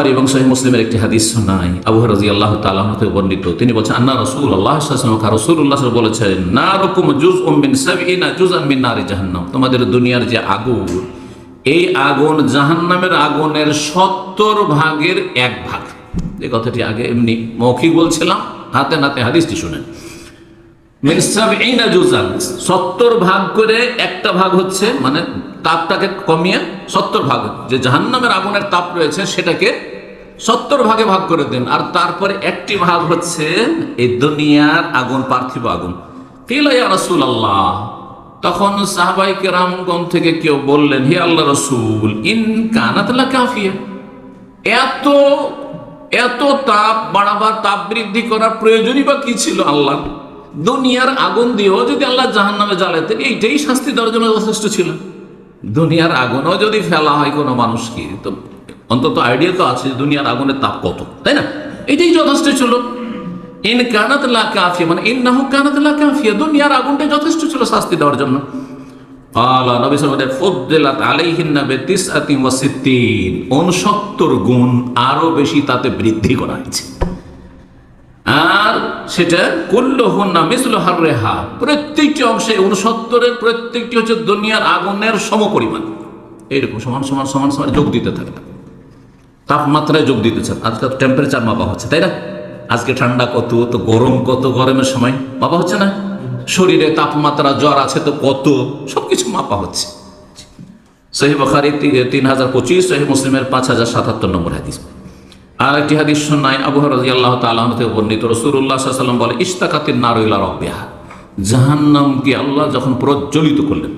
বুখারী এবং সহিহ মুসলিমের একটি হাদিস শোনাই, আবু হুরায়রা রাদিয়াল্লাহু তাআলা আনহু থেকে বর্ণিত। তিনি বলেছেন, আন্না রাসূলুল্লাহ সাল্লাল্লাহু আলাইহি ওয়াসাল্লাম রাসূলুল্লাহ সাল্লাল্লাহু আলাইহি ওয়াসাল্লাম বলেছেন, নারুকুম জুজউম মিন 70 জুজআন মিন নারি জাহান্নাম। তোমাদের দুনিয়ার যে আগুন, এই আগুন জাহান্নামের আগুনের 70 ভাগের 1 ভাগ। এই কথাটি আগে এমনি মৌখিক বলছিলাম, হাতে নাতে হাদিসটি শুনেন। মিন 70 জুজআন, 70 ভাগ করে একটা ভাগ হচ্ছে, মানে তাপটাকে কমিয়ে 70 ভাগ, যে জাহান্নামের আগুনের তাপ রয়েছে সেটাকে 70 ভাগে ভাগ করে দেন। আর তারপরে একটি ভাগ হচ্ছে এই দুনিয়ার আগুন, পার্থিব আগুন। কিলা ইয়া রাসূলুল্লাহ, তখন সাহাবায়ে কেরামগণ থেকে কেউ বললেন, হে আল্লাহ রাসূল, ইন কানাত লা কাফিয়া, এত এত তাপ বাড়াবার, তাপ বৃদ্ধি করার প্রয়োজনই বা কি ছিল আল্লাহ? দুনিয়ার আগুন দিয়েও যদি আল্লাহ জাহান্নামে জ্বালাতেন, এইটাই শাস্তি দেওয়ার জন্য যথেষ্ট ছিল। দুনিয়ার আগুনও যদি ফেলা হয় কোনো মানুষকে, তো অন্তত আইডিয়া তো আছে দুনিয়ার আগুনের তাপ কত, তাই না? এটাই যথেষ্ট ছিল। ইন কানাত লা কাফিয়া, মানে ইন্নাহু কানাত লা কাফিয়া, দুনিয়ার আগুনটাই যথেষ্ট ছিল শাস্তি দেওয়ার জন্য। আল্লাহ নবী সাল্লাল্লাহু আলাইহি ওয়াসাল্লাম ফুদ্দিলাত আলাইহিন্না বিতিসআতিন ওয়া সিত্তিন, 69 গুণ আরো বেশি তাতে বৃদ্ধি করা হয়েছে। আর সেটা কুল্লুহুন্না মিসলু হাররিহা, প্রত্যেকটি অংশে 69-এর প্রত্যেকটি হচ্ছে দুনিয়ার আগুনের সমপরিমাণ। এইরকম সমান সমান সমান সমান যোগ দিতে থাকে, তাপমাত্রায় যোগ দিতেছে। আজকাল টেম্পারেচার মাপা হচ্ছে, তাই না? আজকে ঠান্ডা কত, তো গরম কত, গরমের সময় মাপা হচ্ছে না? শরীরে তাপমাত্রা, জ্বর আছে তো কত, সবকিছু মাপা হচ্ছে। সহিহ বুখারী 3025, সহিহ মুসলিমের 5077 নম্বর হাদিস। আর একটি হাদিস শোনায়, আবু হুরায়রা রাদিয়াল্লাহু তাআলা আনহু থেকে বর্ণিত, রাসূলুল্লাহ সাল্লাল্লাহু আলাইহি ওয়াসাল্লাম বলে, ইশতাকাতিন নারু ইলা রাব্বিহা, জাহান্নামকে আল্লাহ যখন প্রজ্বলিত করলেন,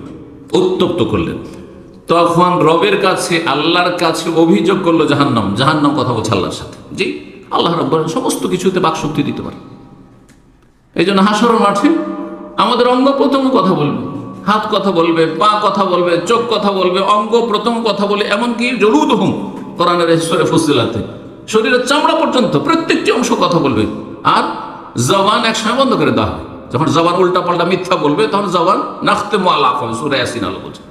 উত্তপ্ত করলেন, তখন রবের কাছে, আল্লাহর কাছে অভিযোগ করলো জাহান্নাম। জাহান্নাম কথা বলছে আল্লাহর সাথে, জি আল্লাহ রাব্বুল আলামিন সমস্ত কিছুতে বাকশক্তি দিতে পারে। এই জন্য হাসরের মাঠে আমাদের অঙ্গ প্রত্যঙ্গ কথা বলবে, হাত কথা বলবে, পা কথা বলবে, চোখ কথা বলবে, অঙ্গ প্রত্যঙ্গ কথা বলে, এমনকি জলুদহুম, কোরআনের সূরা ফুসিলাতে শরীরের চামড়া পর্যন্ত প্রত্যেকটি অংশ কথা বলবে। আর জবান একসময় বন্ধ করে দেওয়া হয়, যখন জবান উল্টা পাল্টা মিথ্যা বলবে, তখন জবান নাখতিমু আলা আফওয়াহিহিম, সূরা ইয়াসিন আল্লাহ বলছে,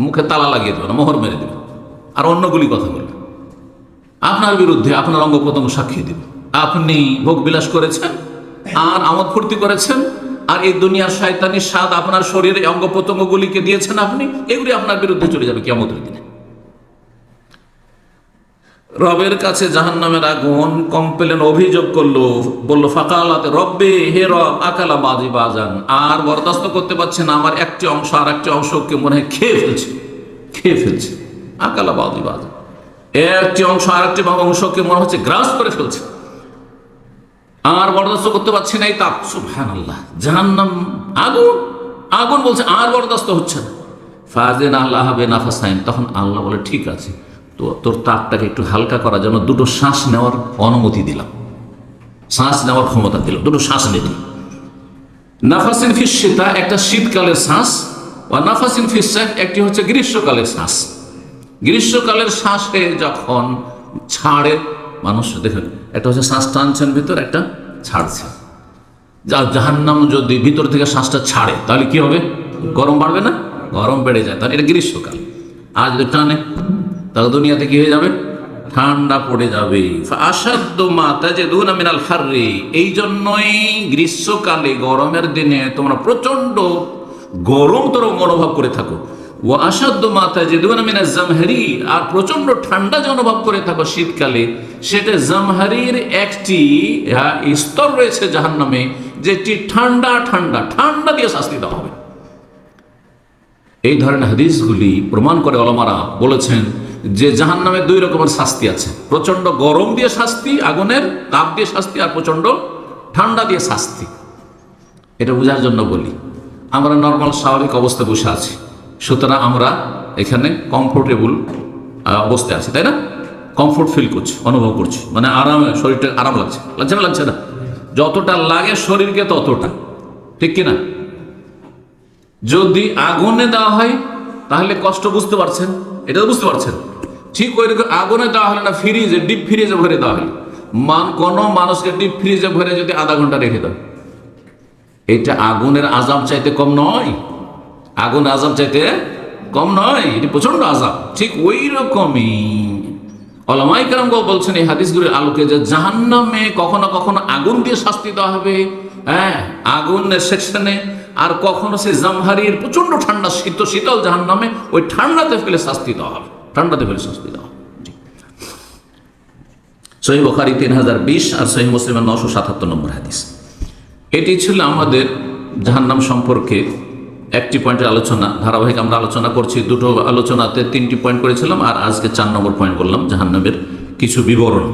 মুখে তালা লাগিয়ে দেবে না, মোহর মেরে দেবে। আর অন্যগুলি কথা বলবে, আপনার বিরুদ্ধে আপনার অঙ্গ প্রত্যঙ্গ সাক্ষী দেবে। আপনি ভোগ বিলাস করেছেন আর আমোদ ফুর্তি করেছেন, আর এই দুনিয়ার শয়তানি স্বাদ আপনার শরীরে অঙ্গ প্রত্যঙ্গগুলিকে দিয়েছেন আপনি, এগুলি আপনার বিরুদ্ধে চলে যাবে কিয়ামতের দিনে। রবের কাছে জাহান্নামের আগুন কমপ্লেন, অভিযোগ করলো, বললো, ফাকালাতে রব্বে, হে রব, আকালা বাজি বাজান, আর বরদাস্ত করতে পারছে না, আমার একটি অংশ আর একটি অংশকে মনে হয় খেয়ে ফেলছে। আকালা বাজি বাজান, একটি অংশ আর একটি অংশকে মনে হচ্ছে গ্রাস করে ফেলছে, আর বরদাস্ত করতে পারছে না এই তাপ। সুবহানাল্লাহ, জাহান্নাম আগুন, আগুন বলছে আর বরদাস্ত হচ্ছে না। ফাযিন আল্লাহ বে নাফাসাইন, তখন আল্লাহ বলে, ঠিক আছে, তো তোর তাপটাকে একটু হালকা করার জন্য দুটো শ্বাস নেওয়ার অনুমতি দিলাম, শ্বাস নেওয়ার ক্ষমতা দিলাম, দুটো শ্বাস নিলাম। নাফাসিন ফিস শীতা, একটা শীতকালের শ্বাস, ও নাফাসিন ফিস সাইফ, একটি হচ্ছে গ্রীষ্মকালের শ্বাস। গ্রীষ্মকালের শ্বাসে যখন ছাড়ে মানুষ, দেখেন, একটা হচ্ছে শ্বাস টানছেন ভিতর, একটা ছাড়ছে। জাহান্নাম যদি ভিতর থেকে শ্বাসটা ছাড়ে, তাহলে কি হবে? গরম বাড়বে না? গরম বেড়ে যায়, তাহলে এটা গ্রীষ্মকাল। আর যদি টানে, তাহলে দুনিয়াতে কি হয়ে যাবে? ঠান্ডা পড়ে যাবে। আসাদ্দু মা তাজিদুনা মিনাল হাররি, এই জন্যই গ্রীষ্মকালে, গরমের দিনে তোমরা প্রচন্ড গরম তরঙ্গ অনুভব করে থাকো। ও আসাদ্দু মা তাজিদুনা মিনাজ জামহারি, আর প্রচন্ড ঠান্ডা যে অনুভব করে থাকো শীতকালে, সেটা জামহারির একটি স্তর রয়েছে জাহান্নামে, যেটি ঠান্ডা ঠান্ডা ঠান্ডা দিয়ে শাস্তি দেওয়া হবে। এই ধরনের হাদিসগুলি প্রমাণ করে ওলামারা বলেছেন যে জাহান্নামে 2 রকমের শাস্তি আছে, প্রচন্ড গরম দিয়ে শাস্তি, আগুনের তাপ দিয়ে শাস্তি, আর প্রচন্ড ঠান্ডা দিয়ে শাস্তি। এটা বোঝার জন্য বলি, আমরা নর্মাল স্বাভাবিক অবস্থায় বসে আছি, সুতরাং আমরা এখানে কমফোর্টেবল অবস্থায় আছি, তাই না? কমফোর্ট ফিল করছি, অনুভব করছি, মানে আরামে, শরীরটা আরাম লাগছে, লাগছে না? লাগছে না? যতটা লাগে শরীরকে ততটা, ঠিক কিনা? যদি আগুনে দেওয়া হয় তাহলে কষ্ট বুঝতে পারছেন, এটা তো বুঝতে পারছেন। ঠিক ওই রকম আগুনে দেওয়া হলে না, ফ্রিজে, ডিপ ফ্রিজে ভরে দেওয়া হলে, কোনো মানুষকে ডিপ ফ্রিজে ভরে যদি আধা ঘন্টা রেখে দাও, এটা আগুনের আযাব চাইতে কম নয়, আগুনের আযাব চাইতে কম নয়, এটি প্রচন্ড আযাব। ঠিক ওই রকমই ওলামায়ে কেরামগণ বলছেন এই হাদিসগুলির আলোকে যে জাহান্নামে কখনো কখনো আগুন দিয়ে শাস্তি দেওয়া হবে, হ্যাঁ, আগুনের সেকশনে, আর কখনো সে জামহারির প্রচন্ড ঠান্ডা শীতল জাহান্নামে ওই ঠান্ডাতে ফেলে শাস্তি দেওয়া হবে, ঠান্ডাতে ফেলে শাস্তি দেওয়া হবে। সহিহ বুখারী 3020 আর সহিহ মুসলিমের 977 নম্বর হাদিস। এটি ছিল আমাদের জাহান্নাম সম্পর্কে একটি পয়েন্টের আলোচনা। ধারাবাহিক আমরা আলোচনা করছি, দুটো আলোচনাতে 3টি পয়েন্ট করেছিলাম, আর আজকে 4 নম্বর পয়েন্ট বললাম জাহান্নামের কিছু বিবরণ।